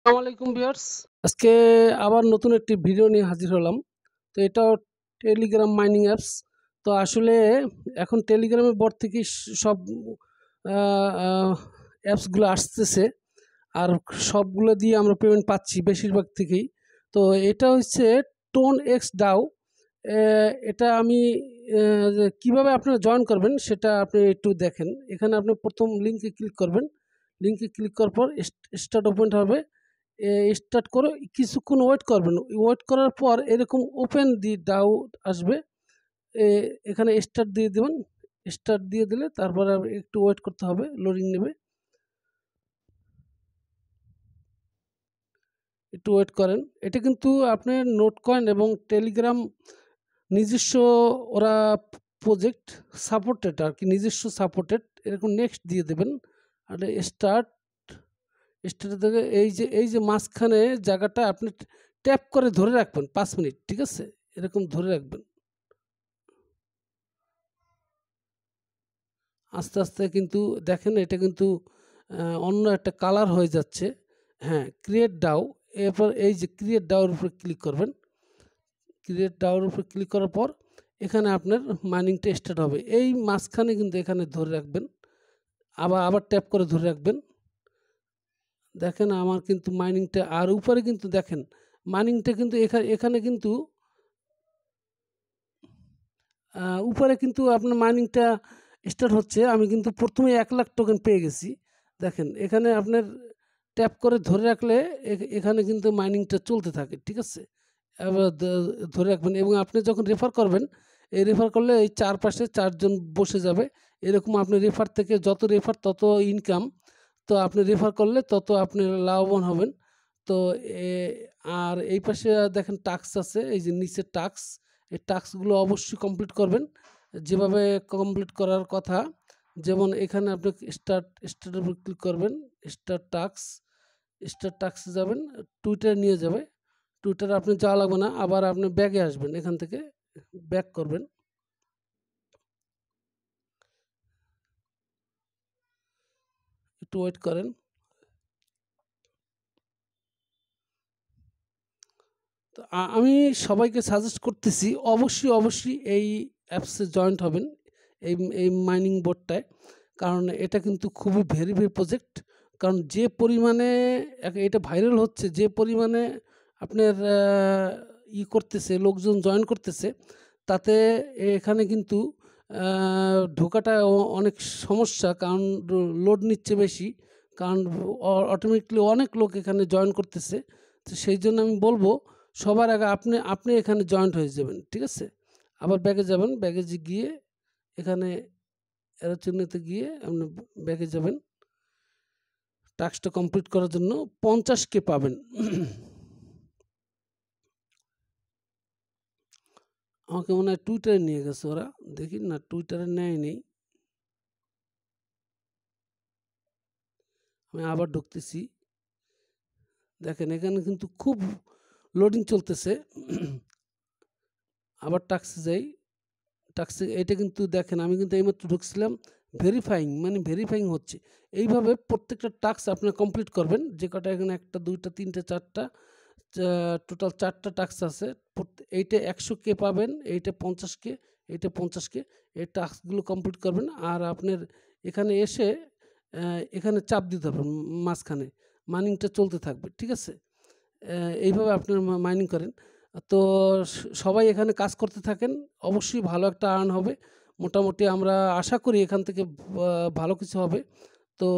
আসসালামু আলাইকুম ভিউয়ার্স। আজকে আবার নতুন একটি ভিডিও নিয়ে হাজির হলাম। তো এটাও টেলিগ্রাম মাইনিং অ্যাপস। তো আসলে এখন টেলিগ্রামের বট থেকেই সব আ আ অ্যাপসগুলো আসতেছে। আর সবগুলো দিয়ে আমরা পেমেন্ট পাচ্ছি বেশিরভাগ থেকেই। তো এটা হচ্ছে টোন-এক্স ডাও। এটা আমি যে কিভাবে আপনারা জয়েন করবেন সেটা আপনি একটু দেখেন। এখানে আপনি ১ম লিঙ্কে ক্লিক করবেন। লিঙ্কে ক্লিক করার পর স্টার্ট ওপেন হবে। স্টার্ট করে কিছুক্ষণ ওয়েট করবেন। ওয়েট করার পর এরকম ওপেন দি ডাউ আসবে। এ এখানে স্টার্ট দিয়ে দিবেন। স্টার্ট দিয়ে দিলে তারপরে একটু ওয়েট করতে হবে, লোডিং নেবে। একটু ওয়েট করেন। এটা কিন্তু আপনার নোটকয়েন এবং টেলিগ্রাম নিজস্ব ওরা প্রজেক্ট সাপোর্টেড আরকি, নিজস্ব সাপোর্টেড। এরকম নেক্সট দিয়ে দেবেন। আর স্টার্ট, স্টার্ট থেকে এই যে মাঝখানে জায়গাটা আপনি ট্যাপ করে ধরে রাখবেন ৫ মিনিট, ঠিক আছে? এরকম ধরে রাখবেন। আস্তে, আস্তে কিন্তু দেখেন এটা কিন্তু অন্য একটা কালার হয়ে যাচ্ছে। হ্যাঁ, ক্রিয়েট ডাও। এরপর এই যে ক্রিয়েট ডাও এর উপরে ক্লিক করবেন। ক্রিয়েট ডাও এর উপরে ক্লিক করার পর এখানে আপনার মাইনিংটা স্টার্ট হবে। এই মাঝখানে কিন্তু এখানে ধরে রাখবেন। আবার ট্যাপ করে ধরে রাখবেন। দেখেন আমার কিন্তু মাইনিংটা আর উপরে কিন্তু দেখেন মাইনিংটা কিন্তু এখানে কিন্তু উপরে কিন্তু আপনার মাইনিংটা স্টার্ট হচ্ছে। আমি কিন্তু ১ম এই ১,০০,০০০ টোকেন পেয়ে গেছি। দেখেন এখানে আপনার ট্যাপ করে ধরে রাখলে এখানে কিন্তু মাইনিংটা চলতে থাকে। ঠিক আছে? এবার ধরে রাখবেন এবং আপনি যখন রেফার করবেন, এই রেফার করলে এই চারপাশে ৪ জন বসে যাবে। এরকম আপনি রেফার থেকে যত রেফার তত ইনকাম। তো আপনি রেফার করলে তত আপনি লাভবান হবেন। তো এ আর এই পাশে দেখেন টাস্ক আছে, এই যে নিচে টাস্ক, এই টাস্কগুলো অবশ্যই কমপ্লিট করবেন। যেভাবে কমপ্লিট করার কথা, যেমন এখানে আপনি স্টার্টের উপর ক্লিক করবেন, স্টার্ট টাস্ক, স্টার্ট টাস্কে যাবেন, টুইটারে নিয়ে যাবে। টুইটারে আপনি যাওয়া লাগবে না, আবার আপনি ব্যাকে আসবেন, এখান থেকে ব্যাক করবেন। একটু ওয়েট করেন। তো আমি সবাইকে সাজেস্ট করতেছি অবশ্যই এই অ্যাপসে জয়েন্ট হবেন, এই এই মাইনিং বোর্ডটায়। কারণ এটা কিন্তু খুবই ভেরি প্রজেক্ট। কারণ যে পরিমাণে এটা ভাইরাল হচ্ছে, যে পরিমাণে আপনার করতেছে, লোকজন জয়েন করতেছে, তাতে এখানে কিন্তু ঢোকাটা অনেক সমস্যা। কারণ লোড নিচ্ছে বেশি। কারণ অটোমেটিক্যালি অনেক লোক এখানে জয়েন করতেছে। তো সেই জন্য আমি বলব সবার আগে আপনি এখানে জয়েন্ট হয়ে যাবেন, ঠিক আছে? আবার ব্যাকে যাবেন, ব্যাকে গিয়ে এখানে অ্যারো চিহ্নতে গিয়ে আপনি ব্যাকে যাবেন। টাস্কটা কমপ্লিট করার জন্য ৫০K পাবেন। আমাকে মনে হয় টুইটারে নিয়ে গেছে ওরা। দেখি না, টুইটারে নেয়নি। আমি আবার ঢুকতেছি। দেখেন এখানে কিন্তু খুব লোডিং চলতেছে। আবার টাস্কে যাই। টাস্কে এটা কিন্তু দেখেন আমি কিন্তু এইমাত্র ঢুকছিলাম। ভেরিফাইং হচ্ছে। এইভাবে প্রত্যেকটা টাস্ক আপনারা কমপ্লিট করবেন। যে কটা এখানে ১ টা ২ টা ৩ টা ৪ টা টোটাল ৪ টা টাস্ক আছে। এইটা ১০০K পাবেন, এইটা ৫০K, এইটা ৫০K। এই টাস্কগুলো কমপ্লিট করবেন। আর আপনার এখানে এসে এখানে চাপ দিতে হবে মাঝখানে। মাইনিংটা চলতে থাকবে। ঠিক আছে? এইভাবে আপনারা মাইনিং করেন। তো সবাই এখানে কাজ করতে থাকেন। অবশ্যই ভালো একটা আর্ন হবে। মোটামুটি আমরা আশা করি এখান থেকে ভালো কিছু হবে। তো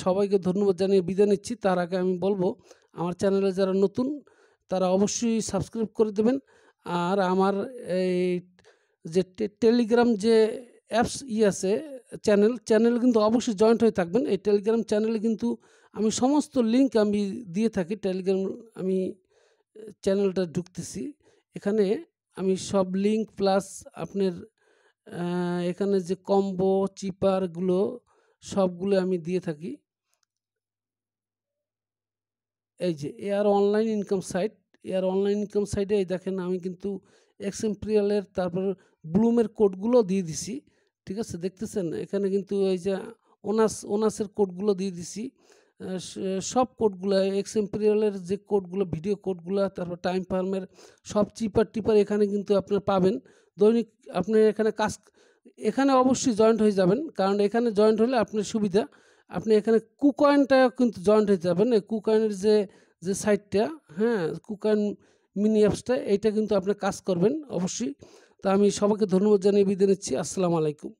সবাইকে ধন্যবাদ জানিয়ে বিদায় নিচ্ছি। তার আগে আমি বলব, আমার চ্যানেলে যারা নতুন তারা অবশ্যই সাবস্ক্রাইব করে দেবেন। আর আমার এই যে টেলিগ্রাম যে অ্যাপস আছে, চ্যানেল কিন্তু অবশ্যই জয়েন্ট হয়ে থাকবেন। এই টেলিগ্রাম চ্যানেলে কিন্তু আমি সমস্ত লিঙ্ক আমি দিয়ে থাকি। টেলিগ্রাম আমি চ্যানেলটা ঢুকতেছি। এখানে আমি সব লিঙ্ক প্লাস আপনার এখানে যে কম্বো চিপারগুলো সবগুলো আমি দিয়ে থাকি। এই যে এয়ার অনলাইন ইনকাম সাইটে এই দেখেন আমি কিন্তু এক্সএমপ্রিয়ালের তারপর ব্লুমের কোডগুলো দিয়ে দিছি। ঠিক আছে? দেখতেছেন? এখানে কিন্তু এই যে ওনাসের কোডগুলো দিয়ে দিছি। সব কোডগুলা এক্সএমপেরিয়ালের যে কোডগুলো, ভিডিও কোডগুলা, তারপর টাইম ফার্মের সব চিপার-টিপার এখানে কিন্তু আপনারা পাবেন। দৈনিক আপনি এখানে অবশ্যই জয়েন্ট হয়ে যাবেন। কারণ এখানে জয়েন্ট হলে আপনার সুবিধা। আপনি এখানে কুকয়েনটা কিন্তু জয়েন্ট হয়ে যাবেন। এই কুকয়েনের যে সাইটটা, হ্যাঁ? কুকয়েন মিনি অ্যাপসটা এইটা কিন্তু আপনি কাজ করবেন অবশ্যই। তো আমি সবাইকে ধন্যবাদ জানিয়ে বিদায় নিচ্ছি। আসসালামু আলাইকুম।